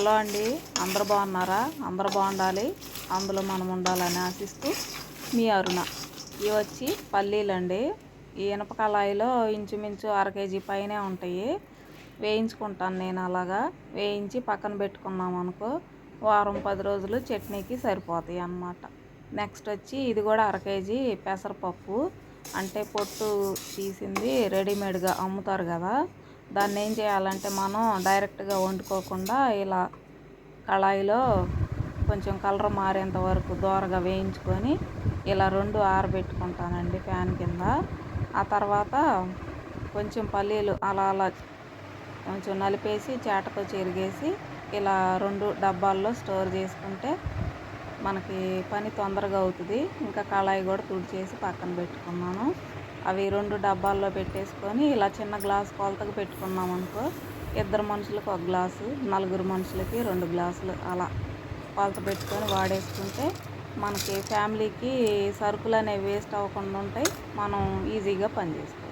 Hello అండి, అందరు బాగున్నారా? అందరు బాగుండాలి, అందులో మనం ఉండాలని ఆశిస్తూ మీ అరుణ. ఇవి వచ్చి పల్లీలండి. ఈ ఇనప కళాయిలో ఇంచుమించు 1/2 కేజీ పైనే ఉంటాయి. వేయించుకుంటాను నేను. అలాగా వేయించి పక్కన పెట్టుకున్నాం అనుకో, వారం 10 రోజులు చట్నీకి సరిపోతాయి అన్నమాట. నెక్స్ట్ వచ్చి ఇది కూడా 1/2 కేజీ పెసరపప్పు, అంటే పొట్టు తీసింది రెడీమేడ్గా అమ్ముతారు కదా. దాన్ని ఏం చేయాలంటే మనం డైరెక్ట్గా వండుకోకుండా ఇలా కళాయిలో కొంచెం కలర్ మారేంత వరకు దోరగా వేయించుకొని ఇలా 2 ఆరబెట్టుకుంటానండి ఫ్యాన్ కింద. ఆ తర్వాత కొంచెం పల్లీలు అలా అలా కొంచెం నలిపేసి చేటతో చెరిగేసి ఇలా 2 డబ్బాల్లో స్టోర్ చేసుకుంటే మనకి పని తొందరగా అవుతుంది. ఇంకా కళాయి కూడా తుడిచేసి పక్కన పెట్టుకున్నాను. అవి 2 డబ్బాల్లో పెట్టేసుకొని ఇలా చిన్న గ్లాస్ కొలతకు పెట్టుకున్నాం అనుకో, 2 మనుషులకు 1 గ్లాసు, 4 మనుషులకి 2 గ్లాసులు అలా కొలత పెట్టుకొని వాడేసుకుంటే మనకి ఫ్యామిలీకి సరుకులు అనేవి వేస్ట్ అవ్వకుండా ఉంటాయి. మనం ఈజీగా పని చేసుకోవచ్చు.